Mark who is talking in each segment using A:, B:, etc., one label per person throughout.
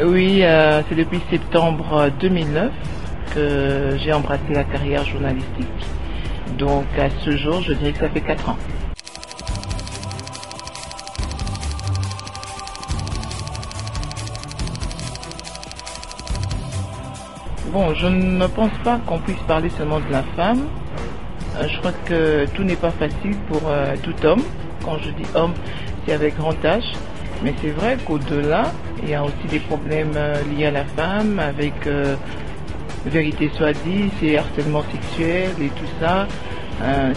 A: Oui, c'est depuis septembre 2009 que j'ai embrassé la carrière journalistique. Donc à ce jour, je dirais que ça fait 4 ans. Bon, je ne pense pas qu'on puisse parler seulement de la femme. Je crois que tout n'est pas facile pour tout homme. Quand je dis homme, c'est avec grand H. Mais c'est vrai qu'au-delà, il y a aussi des problèmes liés à la femme, avec vérité soit dit, c'est harcèlement sexuel et tout ça.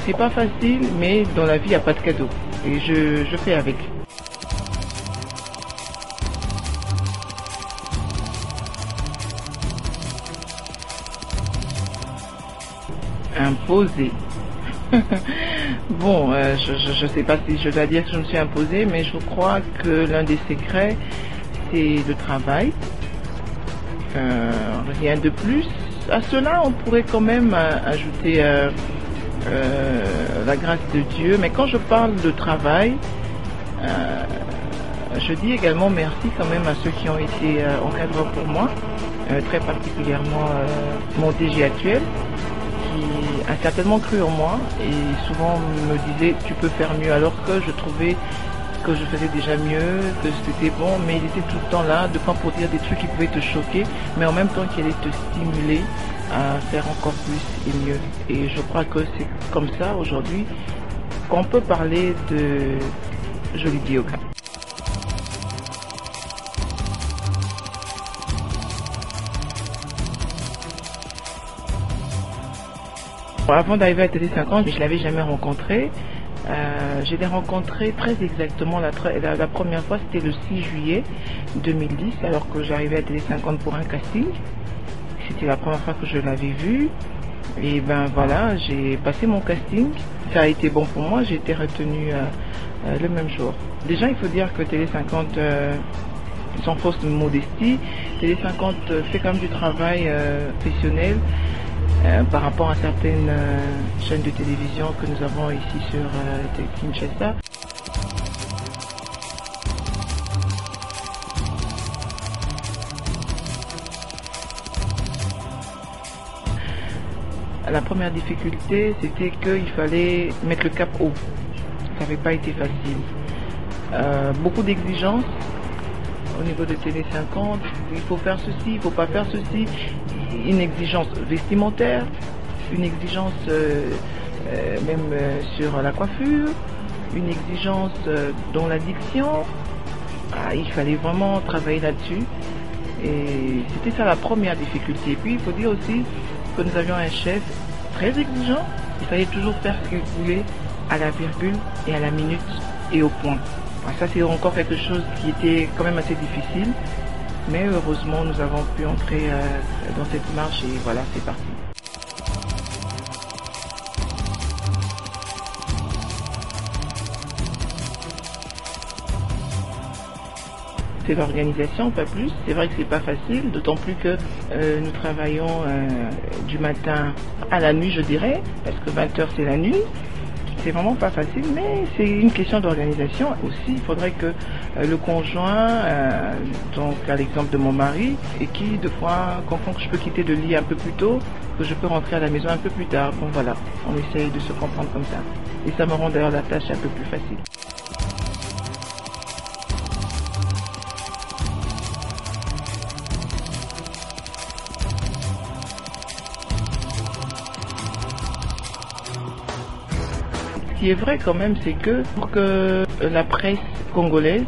A: C'est pas facile, mais dans la vie, il n'y a pas de cadeau. Et je fais avec. Imposé. Bon, je ne sais pas si je dois dire que je me suis imposée, mais je crois que l'un des secrets, c'est le travail. Rien de plus. À cela, on pourrait quand même ajouter la grâce de Dieu. Mais quand je parle de travail, je dis également merci quand même à ceux qui ont été encadreurs pour moi, très particulièrement mon DG actuel, qui a certainement cru en moi et souvent me disait tu peux faire mieux, alors que je trouvais que je faisais déjà mieux, que c'était bon, mais il était tout le temps là, de pas pour dire des trucs qui pouvaient te choquer, mais en même temps qu'il allait te stimuler à faire encore plus et mieux. Et je crois que c'est comme ça aujourd'hui qu'on peut parler de Jolie Bioka. Avant d'arriver à Télé 50, je ne l'avais jamais rencontré. Je l'ai rencontré très exactement la première fois, c'était le 6 juillet 2010, alors que j'arrivais à Télé 50 pour un casting. C'était la première fois que je l'avais vu. Et ben voilà, j'ai passé mon casting. Ça a été bon pour moi, j'ai été retenue le même jour. Déjà, il faut dire que Télé 50, sans fausse modestie, Télé 50 fait quand même du travail professionnel. Par rapport à certaines chaînes de télévision que nous avons ici sur Kinshasa. La première difficulté, c'était qu'il fallait mettre le cap haut. Ça n'avait pas été facile. Beaucoup d'exigences au niveau de Télé 50, il faut faire ceci, il ne faut pas faire ceci, une exigence vestimentaire, une exigence même sur la coiffure, une exigence dans l'addiction. Il fallait vraiment travailler là-dessus et c'était ça la première difficulté. Et puis il faut dire aussi que nous avions un chef très exigeant, il fallait toujours faire ce qu'il voulait à la virgule et à la minute et au point. Ça c'est encore quelque chose qui était quand même assez difficile, mais heureusement nous avons pu entrer dans cette marche et voilà, c'est parti. C'est l'organisation, pas plus. C'est vrai que c'est pas facile, d'autant plus que nous travaillons du matin à la nuit, je dirais, parce que 20h c'est la nuit. C'est vraiment pas facile, mais c'est une question d'organisation. Aussi, il faudrait que le conjoint, donc à l'exemple de mon mari, et qui de fois comprend que je peux quitter le lit un peu plus tôt, que je peux rentrer à la maison un peu plus tard. Bon voilà, on essaye de se comprendre comme ça. Et ça me rend d'ailleurs la tâche un peu plus facile. Ce qui est vrai quand même, c'est que pour que la presse congolaise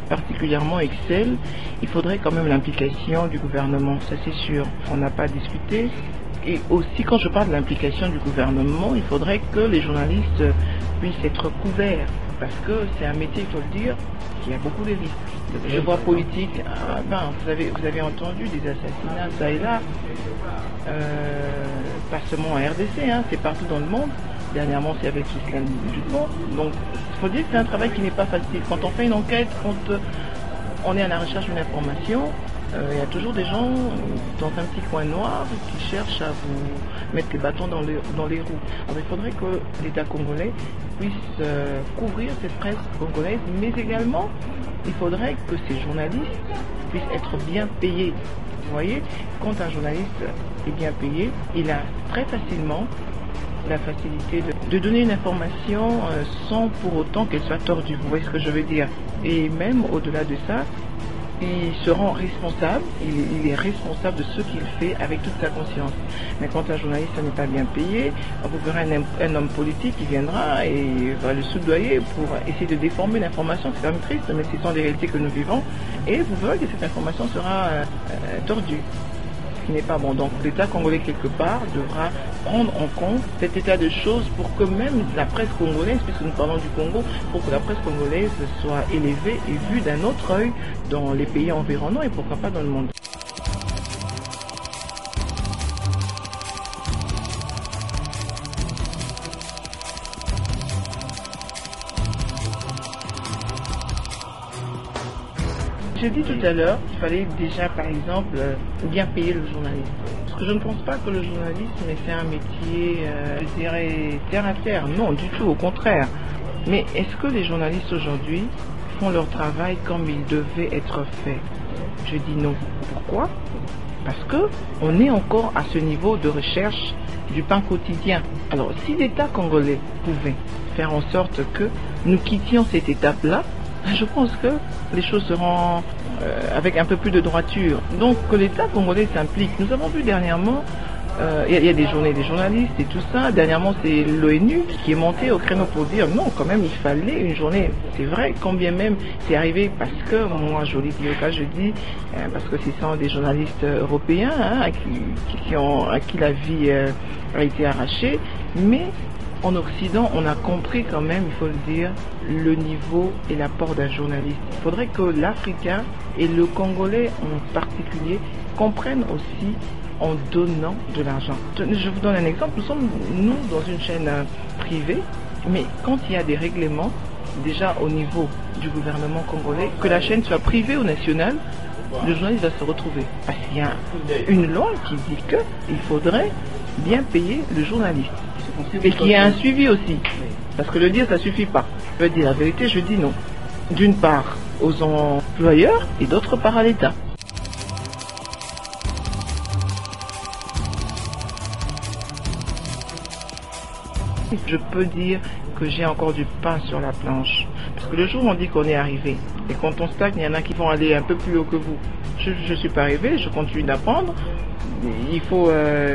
A: particulièrement excelle, il faudrait quand même l'implication du gouvernement, ça c'est sûr, on n'a pas discuté. Et aussi quand je parle de l'implication du gouvernement, il faudrait que les journalistes puissent être couverts, parce que c'est un métier, il faut le dire, qui a beaucoup de risques. Je vois politique, vous avez entendu des assassinats ça et là, pas seulement en RDC, c'est partout dans le monde. Dernièrement, c'est avec l'islam musulman. Donc, il faut dire que c'est un travail qui n'est pas facile. Quand on fait une enquête, quand on est à la recherche d'une information, il y a toujours des gens dans un petit coin noir qui cherchent à vous mettre les bâtons dans les roues. Alors, il faudrait que l'État congolais puisse couvrir cette presse congolaise, mais également, il faudrait que ces journalistes puisse être bien payé. Vous voyez, quand un journaliste est bien payé, il a très facilement la facilité de donner une information sans pour autant qu'elle soit tordue. Vous voyez ce que je veux dire? Et même au-delà de ça, il se rend responsable, il est responsable de ce qu'il fait avec toute sa conscience. Mais quand un journaliste n'est pas bien payé, vous verrez un homme politique qui viendra et va le soudoyer pour essayer de déformer l'information. C'est quand même triste, mais ce sont des réalités que nous vivons. Et vous verrez que cette information sera tordue, ce qui n'est pas bon. Donc l'État congolais, quelque part, devra prendre en compte cet état de choses pour que même la presse congolaise, puisque nous parlons du Congo, pour que la presse congolaise soit élevée et vue d'un autre œil dans les pays environnants et pourquoi pas dans le monde. J'ai dit tout à l'heure qu'il fallait déjà, par exemple, bien payer le journaliste. Parce que je ne pense pas que le journalisme c'est un métier, je dirais, terre à terre. Non, du tout, au contraire. Mais est-ce que les journalistes aujourd'hui font leur travail comme il devait être fait? Je dis non. Pourquoi? Parce que on est encore à ce niveau de recherche du pain quotidien. Alors, si l'État congolais pouvait faire en sorte que nous quittions cette étape-là, je pense que les choses seront avec un peu plus de droiture. Donc que l'État congolais s'implique. Nous avons vu dernièrement, il y a des journées des journalistes et tout ça. Dernièrement, c'est l'ONU qui est monté au créneau pour dire non, quand même, il fallait une journée. C'est vrai, quand bien même c'est arrivé parce que, moi, je dis, parce que ce sont des journalistes européens à qui la vie a été arrachée, mais en Occident, on a compris quand même, il faut le dire, le niveau et l'apport d'un journaliste. Il faudrait que l'Africain et le Congolais en particulier comprennent aussi en donnant de l'argent. Je vous donne un exemple. Nous sommes, dans une chaîne privée, mais quand il y a des règlements, déjà au niveau du gouvernement congolais, que la chaîne soit privée ou nationale, le journaliste va se retrouver. Parce qu'il y a une loi qui dit qu'il faudrait bien payer le journaliste. Et qu'il y ait un suivi aussi. Parce que le dire, ça suffit pas. Je veux dire la vérité, je dis non. D'une part aux employeurs et d'autre part à l'État. Je peux dire que j'ai encore du pain sur la planche. Parce que le jour où on dit qu'on est arrivé, et quand on stagne, il y en a qui vont aller un peu plus haut que vous. Je ne suis pas arrivé, je continue d'apprendre. Il faut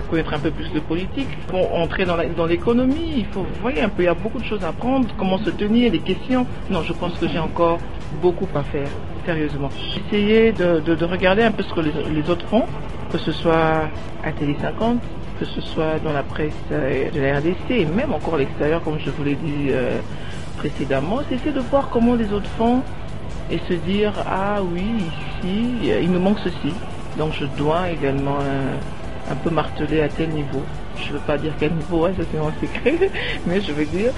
A: connaître un peu plus de politique, pour entrer dans l'économie, il faut, vous voyez un peu, il y a beaucoup de choses à apprendre, comment se tenir, les questions. Non, je pense que j'ai encore beaucoup à faire, sérieusement. Essayez de regarder un peu ce que les autres font, que ce soit à Télé 50, que ce soit dans la presse de la RDC, et même encore à l'extérieur, comme je vous l'ai dit précédemment. Essayez de voir comment les autres font et se dire, ah oui, ici, il me manque ceci. Donc je dois également un peu marteler à tel niveau. Je ne veux pas dire quel niveau, ça c'est mon secret, mais je veux dire,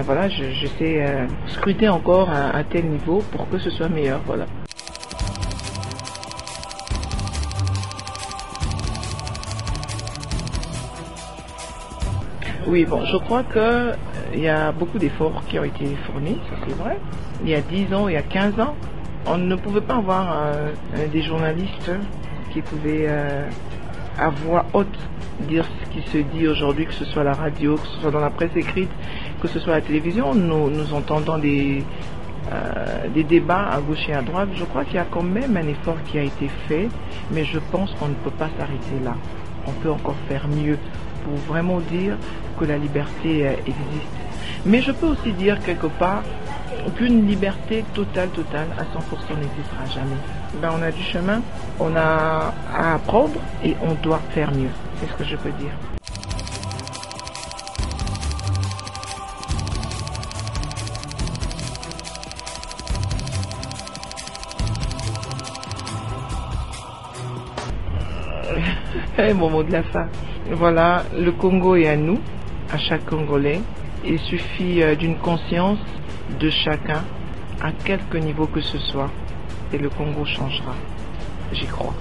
A: voilà, je sais scruter encore à tel niveau pour que ce soit meilleur, voilà. Oui, bon, je crois que il y a beaucoup d'efforts qui ont été fournis, ça c'est vrai. Il y a 10 ans, il y a 15 ans, on ne pouvait pas avoir des journalistes qui pouvaient à voix haute dire ce qui se dit aujourd'hui, que ce soit à la radio, que ce soit dans la presse écrite, que ce soit à la télévision. Nous entendons des débats à gauche et à droite. Je crois qu'il y a quand même un effort qui a été fait, mais je pense qu'on ne peut pas s'arrêter là. On peut encore faire mieux pour vraiment dire que la liberté existe. Mais je peux aussi dire quelque part qu'une liberté totale à 100% n'existera jamais. Ben, on a du chemin, on a à apprendre et on doit faire mieux. C'est ce que je peux dire. Mon mot de la fin. Voilà, le Congo est à nous, à chaque Congolais. Il suffit d'une conscience de chacun, à quelque niveau que ce soit, et le Congo changera. J'y crois.